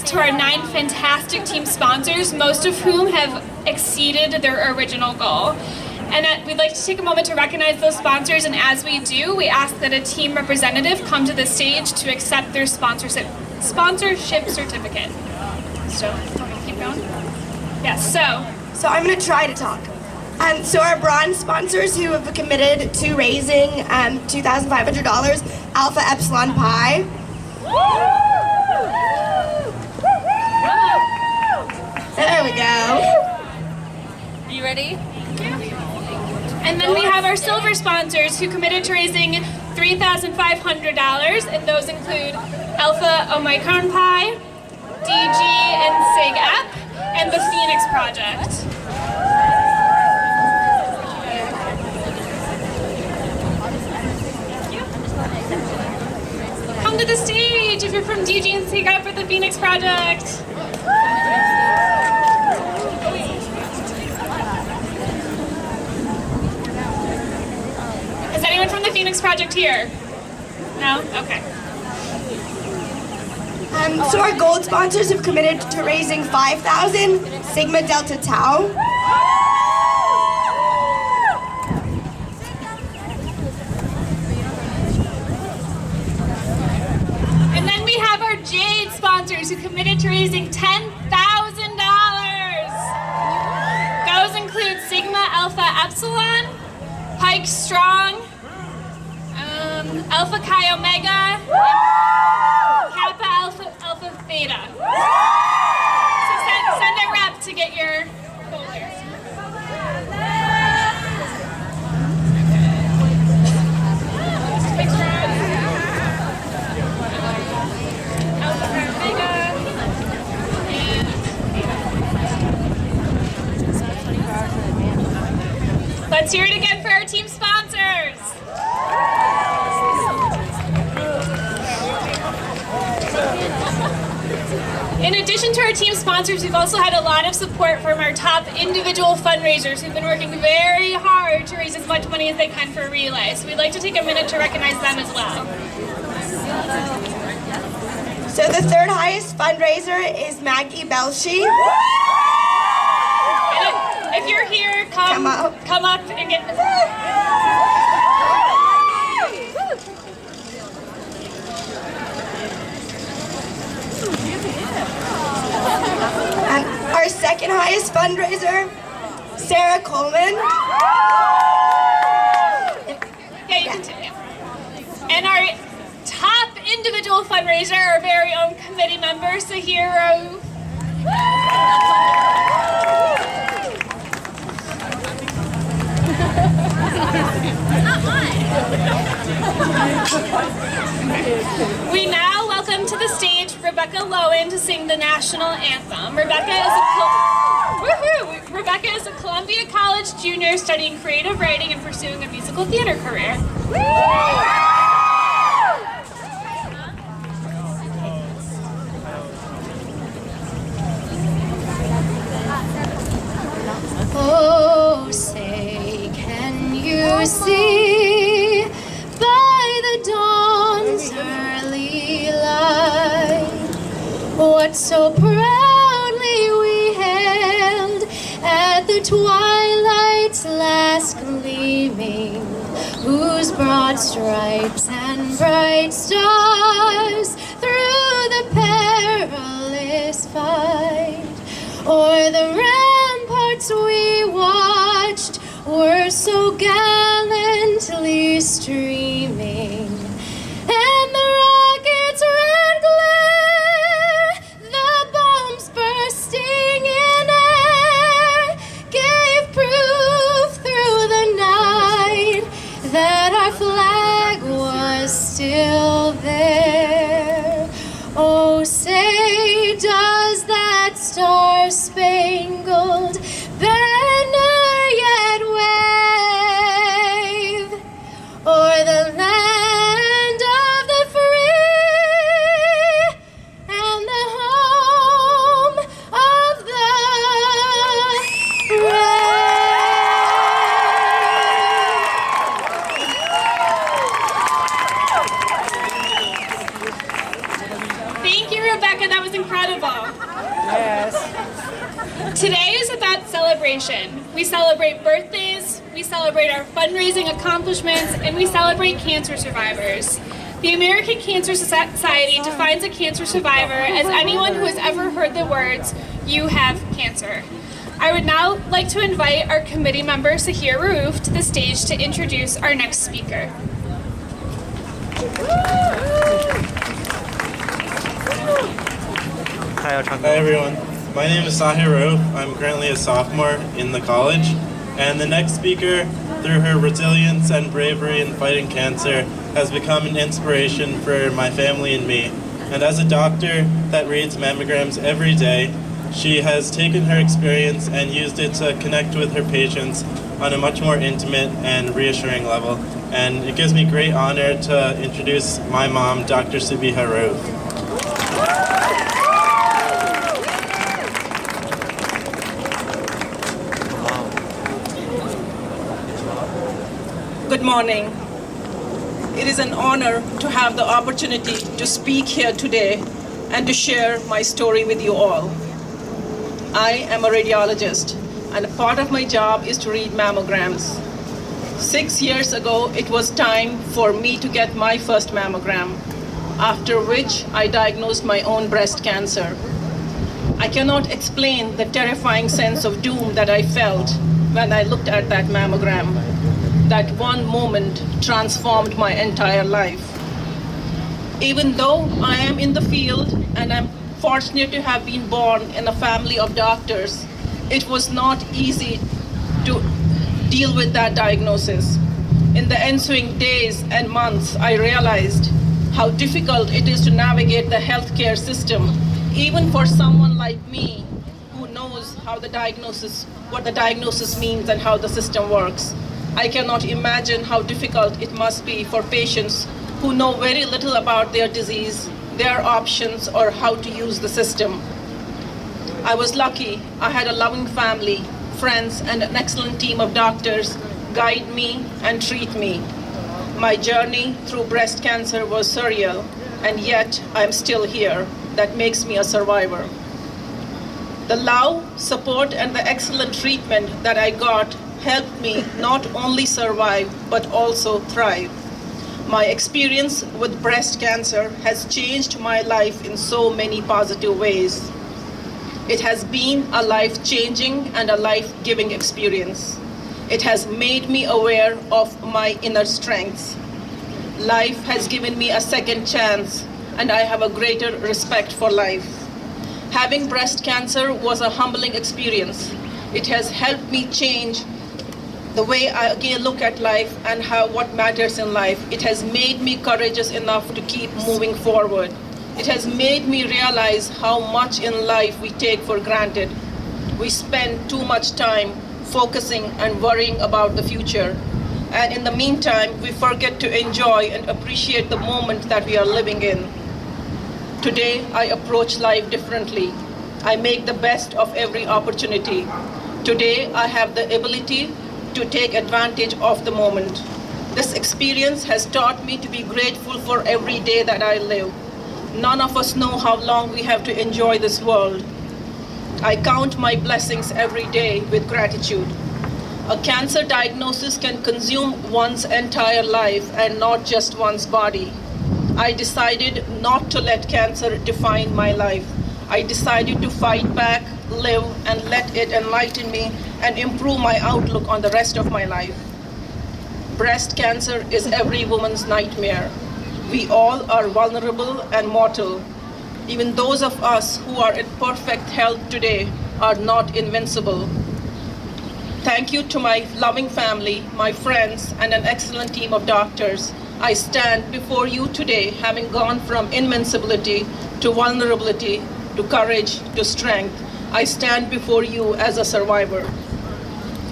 to our 9 fantastic team sponsors, most of whom have exceeded their original goal. And we'd like to take a moment to recognize those sponsors, and as we do, we ask that a team representative come to the stage to accept their sponsorship certificate. So, keep going. Yes, So I'm going to try to talk. So our bronze sponsors who have committed to raising $2,500, Alpha Epsilon Pi. There we go. Are you ready? And then we have our silver sponsors who committed to raising $3,500, and those include Alpha Omicron Pi, DG and SIG-EP, and the Phoenix Project. Come to the stage if you're from DG and SIG-EP or the Phoenix Project. Is anyone from the Phoenix Project here? No? Okay. So our gold sponsors have committed to raising $5,000, Sigma Delta Tau. And then we have our Jade sponsors who committed to raising $10,000. Those include Sigma Alpha Epsilon, Pike Strong, Alpha Chi Omega, and Kappa Alpha Theta. So send a rep to get your folders. Pike Strong, Alpha Chi Omega, and let's hear it again for our team sponsors. In addition to our team sponsors, we've also had a lot of support from our top individual fundraisers who've been working very hard to raise as much money as they can for Relay. So we'd like to take a minute to recognize them as well. So the third highest fundraiser is Maggie Belshi. And if you're here, come up and get... Our second highest fundraiser, Sarah Coleman. Yeah, you continue. And our top individual fundraiser, our very own committee member, Sahiro. We now welcome to the stage Rebecca Lowen to sing the national anthem. Rebecca is a Columbia College junior studying creative writing and pursuing a musical theater career. Oh, say, can you see by the dawn's early light what so proudly we hailed at the twilight's last gleaming, whose broad stripes and bright stars through the perilous fight o'er the ramparts we watched were so gallantly streaming, and the rockets' red glare, the bombs bursting in air, gave proof through the night that our flag was still there. Oh, say, does that star-spangled banner yet wave o'er the beautiful. Yes. Today is about celebration. We celebrate birthdays, we celebrate our fundraising accomplishments, and we celebrate cancer survivors. The American Cancer Society defines a cancer survivor as anyone who has ever heard the words, "You have cancer." I would now like to invite our committee member, Sahir Raouf, to the stage to introduce our next speaker. Hi everyone, my name is Sahir Raouf. I'm currently a sophomore in the college, and the next speaker, through her resilience and bravery in fighting cancer, has become an inspiration for my family and me. And as a doctor that reads mammograms every day, she has taken her experience and used it to connect with her patients on a much more intimate and reassuring level. And it gives me great honor to introduce my mom, Dr. Subiha Raouf. Good morning. It is an honor to have the opportunity to speak here today and to share my story with you all. I am a radiologist, and a part of my job is to read mammograms. 6 years ago, it was time for me to get my first mammogram, after which I diagnosed my own breast cancer. I cannot explain the terrifying sense of doom that I felt when I looked at that mammogram. That one moment transformed my entire life. Even though I am in the field and I'm fortunate to have been born in a family of doctors, it was not easy to deal with that diagnosis. In the ensuing days and months, I realized how difficult it is to navigate the healthcare system, even for someone like me who knows what the diagnosis means and how the system works. I cannot imagine how difficult it must be for patients who know very little about their disease, their options, or how to use the system. I was lucky. I had a loving family, friends, and an excellent team of doctors guide me and treat me. My journey through breast cancer was surreal, and yet I'm still here. That makes me a survivor. The love, support, and the excellent treatment that I got helped me not only survive, but also thrive. My experience with breast cancer has changed my life in so many positive ways. It has been a life-changing and a life-giving experience. It has made me aware of my inner strengths. Life has given me a second chance, and I have a greater respect for life. Having breast cancer was a humbling experience. It has helped me change the way I again look at life and what matters in life. It has made me courageous enough to keep moving forward. It has made me realize how much in life we take for granted. We spend too much time focusing and worrying about the future. And in the meantime, we forget to enjoy and appreciate the moment that we are living in. Today, I approach life differently. I make the best of every opportunity. Today, I have the ability to take advantage of the moment. This experience has taught me to be grateful for every day that I live. None of us know how long we have to enjoy this world. I count my blessings every day with gratitude. A cancer diagnosis can consume one's entire life and not just one's body. I decided not to let cancer define my life. I decided to fight back, live, and let it enlighten me and improve my outlook on the rest of my life. Breast cancer is every woman's nightmare. We all are vulnerable and mortal. Even those of us who are in perfect health today are not invincible. Thank you to my loving family, my friends, and an excellent team of doctors. I stand before you today having gone from invincibility to vulnerability to courage to strength. I stand before you as a survivor.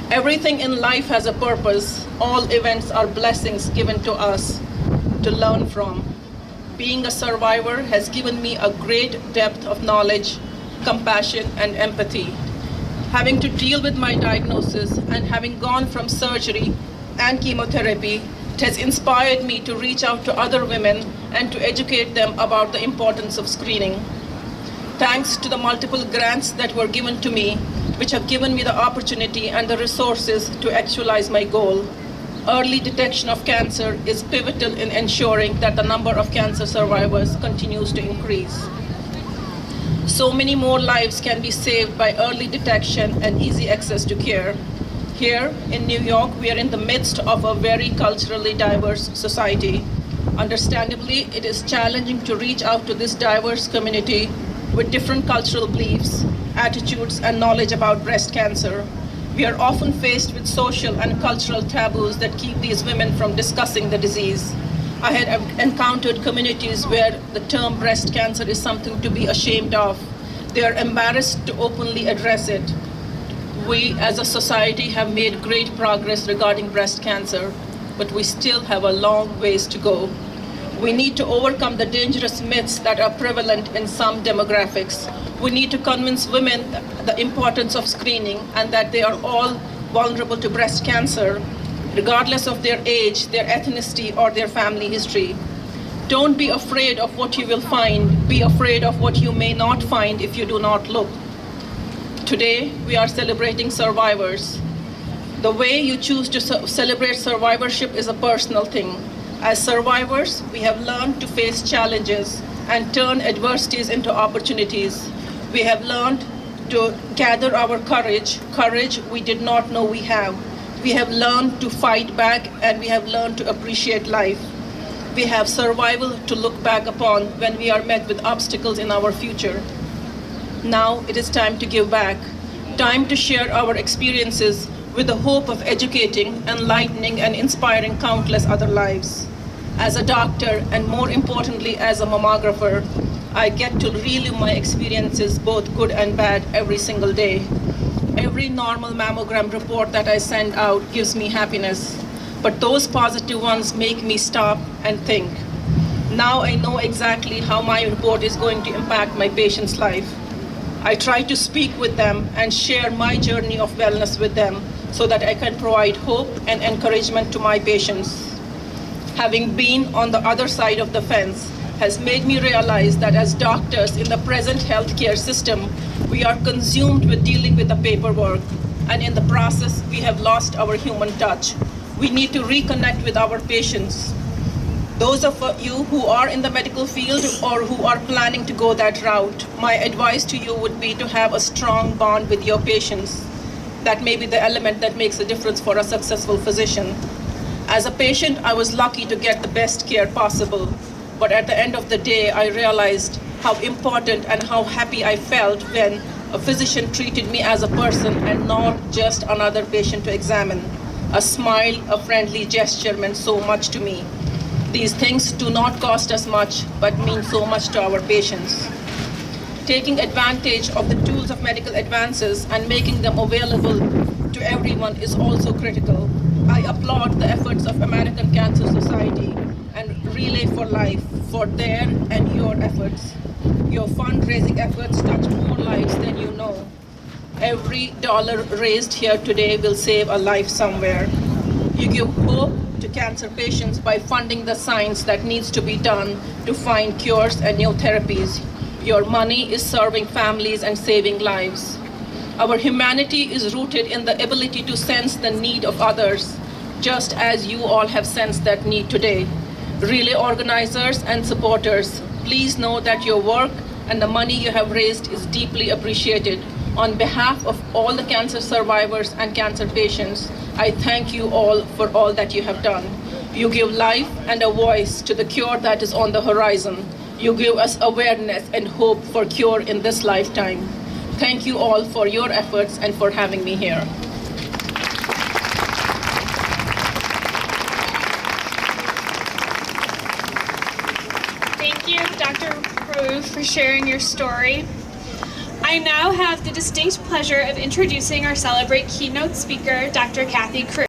Everything in life has a purpose. All events are blessings given to us to learn from. Being a survivor has given me a great depth of knowledge, compassion, and empathy. Having to deal with my diagnosis and having gone from surgery and chemotherapy, it has inspired me to reach out to other women and to educate them about the importance of screening. Thanks to the multiple grants that were given to me, which have given me the opportunity and the resources to actualize my goal. Early detection of cancer is pivotal in ensuring that the number of cancer survivors continues to increase. So many more lives can be saved by early detection and easy access to care. Here in New York, we are in the midst of a very culturally diverse society. Understandably, it is challenging to reach out to this diverse community with different cultural beliefs, attitudes, and knowledge about breast cancer. We are often faced with social and cultural taboos that keep these women from discussing the disease. I had encountered communities where the term breast cancer is something to be ashamed of. They are embarrassed to openly address it. We as a society have made great progress regarding breast cancer, but we still have a long ways to go. We need to overcome the dangerous myths that are prevalent in some demographics. We need to convince women the importance of screening and that they are all vulnerable to breast cancer, regardless of their age, their ethnicity, or their family history. Don't be afraid of what you will find. Be afraid of what you may not find if you do not look. Today, we are celebrating survivors. The way you choose to celebrate survivorship is a personal thing. As survivors, we have learned to face challenges and turn adversities into opportunities. We have learned to gather our courage we did not know we have. We have learned to fight back, and we have learned to appreciate life. We have survival to look back upon when we are met with obstacles in our future. Now it is time to give back, time to share our experiences with the hope of educating, enlightening, and inspiring countless other lives. As a doctor, and more importantly as a mammographer, I get to relive my experiences, both good and bad, every single day. Every normal mammogram report that I send out gives me happiness, but those positive ones make me stop and think. Now I know exactly how my report is going to impact my patient's life. I try to speak with them and share my journey of wellness with them so that I can provide hope and encouragement to my patients. Having been on the other side of the fence has made me realize that as doctors in the present healthcare system, we are consumed with dealing with the paperwork, and in the process, we have lost our human touch. We need to reconnect with our patients. Those of you who are in the medical field or who are planning to go that route, my advice to you would be to have a strong bond with your patients. That may be the element that makes a difference for a successful physician. As a patient, I was lucky to get the best care possible, but at the end of the day, I realized how important and how happy I felt when a physician treated me as a person and not just another patient to examine. A smile, a friendly gesture meant so much to me. These things do not cost us much, but mean so much to our patients. Taking advantage of the tools of medical advances and making them available to everyone is also critical. I applaud the efforts of American Cancer Society and Relay for Life for their and your efforts. Your fundraising efforts touch more lives than you know. Every dollar raised here today will save a life somewhere. You give hope to cancer patients by funding the science that needs to be done to find cures and new therapies. Your money is serving families and saving lives. Our humanity is rooted in the ability to sense the need of others, just as you all have sensed that need today. Relay organizers and supporters, please know that your work and the money you have raised is deeply appreciated. On behalf of all the cancer survivors and cancer patients, I thank you all for all that you have done. You give life and a voice to the cure that is on the horizon. You give us awareness and hope for cure in this lifetime. Thank you all for your efforts and for having me here. Thank you, Dr. Raouf, for sharing your story. I now have the distinct pleasure of introducing our Celebrate keynote speaker, Dr. Kathy Cruz.